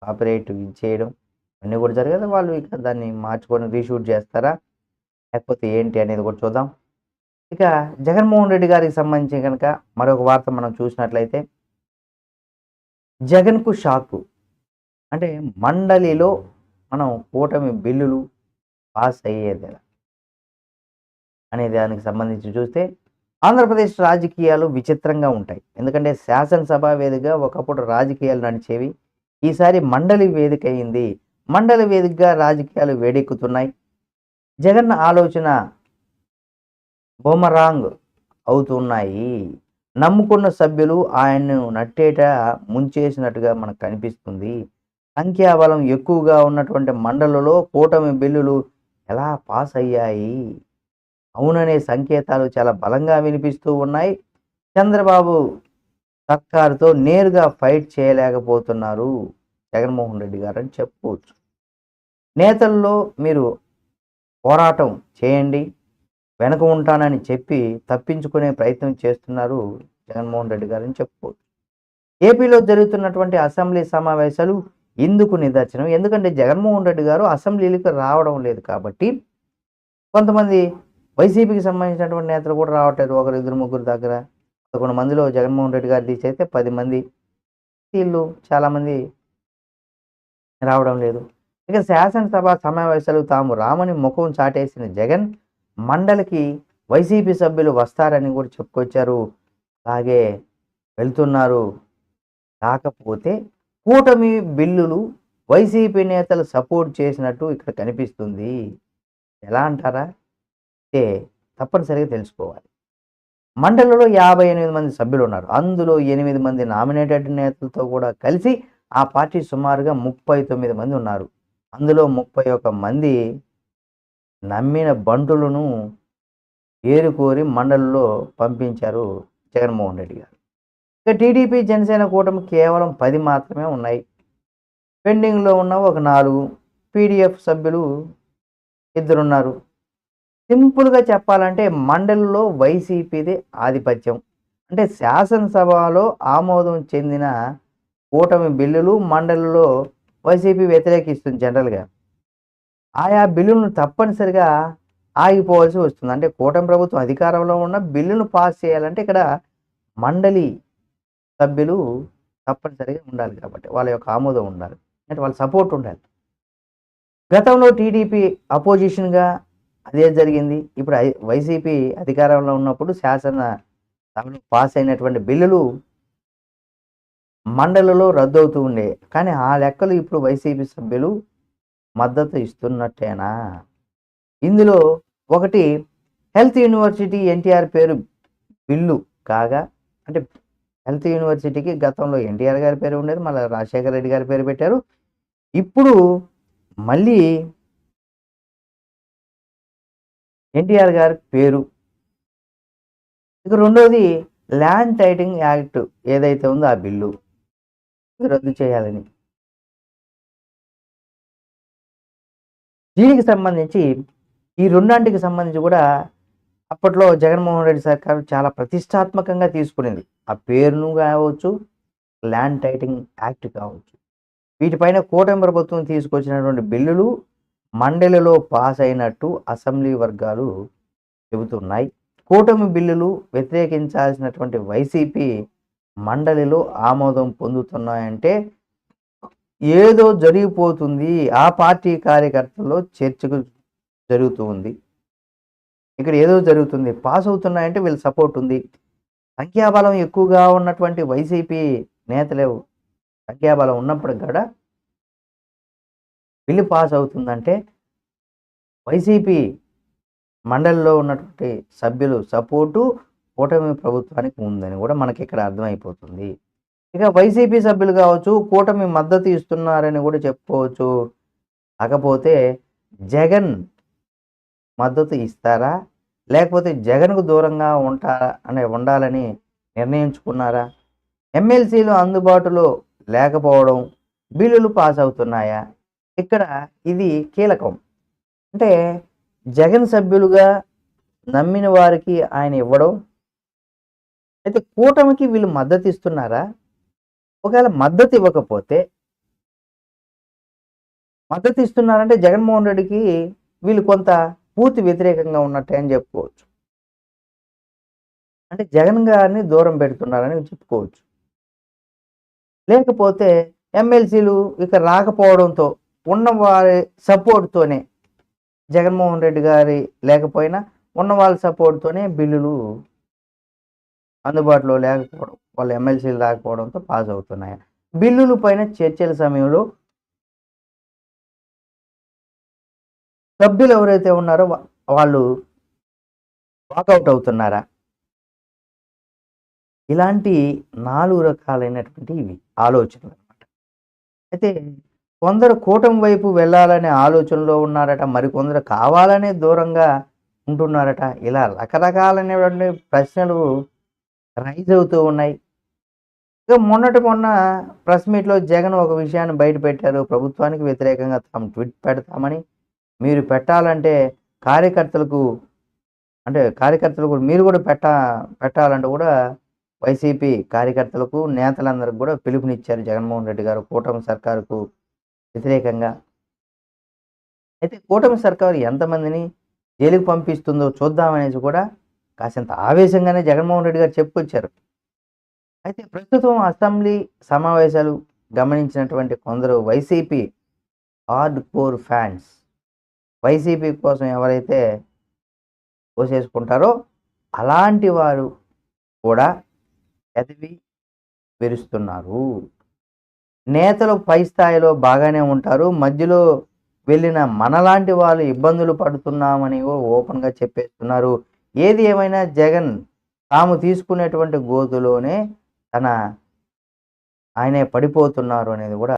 Copyright ఇచ్చేయడం అన్నీ కూడా జరిగాయి. వాళ్ళు ఇక దాన్ని మార్చుకొని రీషూట్ చేస్తారా? లేకపోతే ఏంటి అనేది కూడా చూద్దాం. ఇక జగన్మోహన్ రెడ్డి గారికి సంబంధించి గనక మరొక వార్త మనం చూసినట్లయితే, జగన్‌కు షాకు. అంటే మండలిలో మనం కూటమి బిల్లులు పాస్ అయ్యేదెలా అనే దానికి సంబంధించి చూస్తే, ఆంధ్రప్రదేశ్ రాజకీయాలు విచిత్రంగా ఉంటాయి. ఎందుకంటే శాసనసభ వేదికగా ఒకప్పుడు రాజకీయాలు నడిచేవి. ఈసారి మండలి వేదిక అయింది. మండలి వేదికగా రాజకీయాలు వేడెక్కుతున్నాయి. జగన్ ఆలోచన బూమరాంగ్ అవుతున్నాయి. నమ్ముకున్న సభ్యులు ఆయన్ను నట్టేట ముంచేసినట్టుగా మనకు కనిపిస్తుంది. సంఖ్యాబలం ఎక్కువగా ఉన్నటువంటి మండలిలో కూటమి బిల్లులు ఎలా పాస్ అయ్యాయి? అవుననే సంకేతాలు చాలా బలంగా వినిపిస్తూ ఉన్నాయి. చంద్రబాబు సర్కారుతో నేరుగా ఫైట్ చేయలేకపోతున్నారు జగన్మోహన్ రెడ్డి గారు అని చెప్పుకోవచ్చు. నేతల్లో మీరు పోరాటం చేయండి, వెనక ఉంటానని చెప్పి తప్పించుకునే ప్రయత్నం చేస్తున్నారు జగన్మోహన్ రెడ్డి గారు అని చెప్పుకోవచ్చు. ఏపీలో జరుగుతున్నటువంటి అసెంబ్లీ సమావేశాలు ఇందుకు నిదర్శనం. ఎందుకంటే జగన్మోహన్ రెడ్డి గారు అసెంబ్లీలకు రావడం లేదు కాబట్టి, కొంతమంది వైసీపీకి సంబంధించినటువంటి నేతలు కూడా రావట్లేదు. ఒకరు, ఇద్దరు, ముగ్గురు దగ్గర 11 మందిలో జగన్మోహన్ రెడ్డి గారు తీసేస్తే 10 మంది, వీళ్ళు చాలామంది రావడం లేదు. ఇక శాసనసభ సమావేశాలు తాము రామని ముఖం చాటేసిన జగన్ మండలికి వైసీపీ సభ్యులు వస్తారని కూడా చెప్పుకొచ్చారు. అలాగే వెళ్తున్నారు. కాకపోతే కూటమి బిల్లులు వైసీపీ నేతలు సపోర్ట్ చేసినట్టు ఇక్కడ కనిపిస్తుంది. ఎలా అంటారా? అంటే తప్పనిసరిగా తెలుసుకోవాలి. మండలిలో 58 మంది సభ్యులు ఉన్నారు. అందులో 8 మంది నామినేటెడ్ నేతలతో కూడా కలిసి ఆ పార్టీ సుమారుగా 39 మంది ఉన్నారు. అందులో 31 మంది నమ్మిన బంటులను ఏరుకోరి మండలిలో పంపించారు జగన్మోహన్ రెడ్డి గారు. ఇక టీడీపీ జనసేన కూటమి కేవలం 10 మాత్రమే ఉన్నాయి. పెండింగ్లో ఉన్న ఒక 4 పీడీఎఫ్ సభ్యులు 2 ఉన్నారు. సింపుల్గా చెప్పాలంటే మండలిలో వైసీపీదే ఆధిపత్యం. అంటే శాసనసభలో ఆమోదం చెందిన కూటమి బిల్లులు మండలిలో వైసీపీ వ్యతిరేకిస్తుంది జనరల్గా. ఆయా బిల్లులను తప్పనిసరిగా ఆగిపోవాల్సి వస్తుంది. అంటే కూటమి ప్రభుత్వం అధికారంలో ఉన్న బిల్లును పాస్ చేయాలంటే ఇక్కడ మండలి సభ్యులు తప్పనిసరిగా ఉండాలి కాబట్టి వాళ్ళ యొక్క ఆమోదం ఉండాలి. అంటే వాళ్ళ సపోర్ట్ ఉండాలి. గతంలో టీడీపీ అపోజిషన్గా అదే జరిగింది. ఇప్పుడు వైసీపీ అధికారంలో ఉన్నప్పుడు శాసన సభలో పాస్ అయినటువంటి బిల్లులు మండలిలో రద్దవుతూ ఉండే. కానీ ఆ లెక్కలు ఇప్పుడు వైసీపీ సభ్యులు మద్దతు ఇస్తున్నట్టేనా? ఇందులో ఒకటి హెల్త్ యూనివర్సిటీ ఎన్టీఆర్ పేరు బిల్లు కాగా, అంటే హెల్త్ యూనివర్సిటీకి గతంలో ఎన్టీఆర్ గారి పేరు ఉండేది, మళ్ళీ రాజశేఖర రెడ్డి గారి పేరు పెట్టారు. ఇప్పుడు మళ్ళీ ఎన్టీఆర్ గారి పేరు. ఇక రెండోది ల్యాండ్ టైటిలింగ్ యాక్ట్ ఏదైతే ఉందో ఆ బిల్లు రద్దు చేయాలని. దీనికి సంబంధించి ఈ రెండాంటికి సంబంధించి కూడా అప్పట్లో జగన్మోహన్ రెడ్డి సర్కారు చాలా ప్రతిష్టాత్మకంగా తీసుకునేది. ఆ పేరును కావచ్చు, ల్యాండ్ టైటిలింగ్ యాక్ట్ కావచ్చు. వీటిపైన కూటమి ప్రభుత్వం తీసుకొచ్చినటువంటి బిల్లులు మండలిలో పాస్ అయినట్టు అసెంబ్లీ వర్గాలు చెబుతున్నాయి. కూటమి బిల్లులు వ్యతిరేకించాల్సినటువంటి వైసీపీ మండలిలో ఆమోదం పొందుతున్నాయంటే ఏదో జరిగిపోతుంది. ఆ పార్టీ కార్యకర్తల్లో చర్చకు జరుగుతూ ఉంది. ఇక్కడ ఏదో జరుగుతుంది. పాస్ అవుతున్నాయంటే వీళ్ళ సపోర్ట్ ఉంది. సంఖ్యాబలం ఎక్కువగా ఉన్నటువంటి వైసీపీ నేతలు సంఖ్యాబలం ఉన్నప్పటికి కూడా బిల్లు పాస్ అవుతుందంటే వైసీపీ మండలిలో ఉన్నటువంటి సభ్యులు సపోర్టు కూటమి ప్రభుత్వానికి ఉందని కూడా మనకి ఇక్కడ అర్థమైపోతుంది. ఇక వైసీపీ సభ్యులు కావచ్చు కూటమి మద్దతు ఇస్తున్నారని కూడా చెప్పుకోవచ్చు. కాకపోతే జగన్ మద్దతు ఇస్తారా, లేకపోతే జగన్కు దూరంగా ఉండాలని నిర్ణయించుకున్నారా? ఎమ్మెల్సీలు అందుబాటులో లేకపోవడం, బిల్లులు పాస్ అవుతున్నాయా? ఇక్కడ ఇది కీలకం. అంటే జగన్ సభ్యులుగా నమ్మిన వారికి ఆయన ఇవ్వడం, అయితే కూటమికి వీళ్ళు మద్దతు ఇస్తున్నారా? ఒకవేళ మద్దతు ఇవ్వకపోతే, మద్దతు ఇస్తున్నారంటే జగన్మోహన్ రెడ్డికి వీళ్ళు కొంత పూర్తి వ్యతిరేకంగా ఉన్నట్టే అని చెప్పుకోవచ్చు. అంటే జగన్ గారిని దూరం పెడుతున్నారని చెప్పుకోవచ్చు. లేకపోతే ఎమ్మెల్సీలు ఇక రాకపోవడంతో ఉన్న వారి సపోర్ట్‌తోనే జగన్మోహన్ రెడ్డి గారి లేకపోయినా ఉన్న వాళ్ళ సపోర్ట్‌తోనే బిల్లులు అందుబాటులో లేకపోవడం, వాళ్ళ ఎమ్మెల్సీలు రాకపోవడంతో పాస్ అవుతున్నాయి. బిల్లుల పైన చర్చల సమయంలో సభ్యులు ఎవరైతే ఉన్నారో వాళ్ళు వాకౌట్ అవుతున్నారా? ఇలాంటి 4 రకాలైనటువంటి ఇవి ఆలోచనలనమాట. అయితే కొందరు కూటమి వైపు వెళ్ళాలనే ఆలోచనలో ఉన్నారట. మరికొందరు కావాలనే దూరంగా ఉంటున్నారట. ఇలా రకరకాలైనటువంటి ప్రశ్నలు రైజ్ అవుతూ ఉన్నాయి. ఇక మొన్నటి మొన్న ప్రెస్ మీట్‌లో జగన్ ఒక విషయాన్ని బయటపెట్టారు. ప్రభుత్వానికి వ్యతిరేకంగా తాము ట్వీట్ పెడతామని, మీరు పెట్టాలంటే కార్యకర్తలకు కార్యకర్తలు కూడా మీరు కూడా పెట్టాలంటూ కూడా వైసీపీ కార్యకర్తలకు, నేతలందరికి కూడా పిలుపునిచ్చారు జగన్మోహన్ రెడ్డి గారు కూటమి సర్కారుకు వ్యతిరేకంగా. అయితే కూటమి సర్కారు ఎంతమందిని జైలుకి పంపిస్తుందో చూద్దామనేసి కూడా కాసింత ఆవేశంగానే జగన్మోహన్ రెడ్డి గారు చెప్పుకొచ్చారు. అయితే ప్రస్తుతం అసెంబ్లీ సమావేశాలు గమనించినటువంటి కొందరు YCP hard core fans, YCP కోసం ఎవరైతే పోసేసుకుంటారో అలాంటి వారు కూడా ఎదివి విరుస్తున్నారు. నేతలు పై స్థాయిలో బాగానే ఉంటారు. మధ్యలో వెళ్ళిన మనలాంటి వాళ్ళు ఇబ్బందులు పడుతున్నామని ఓపెన్‌గా చెప్పేస్తున్నారు. ఏది ఏమైనా జగన్ తాము తీసుకునేటువంటి గోతిలోనే ఆయనే పడిపోతున్నారు అనేది కూడా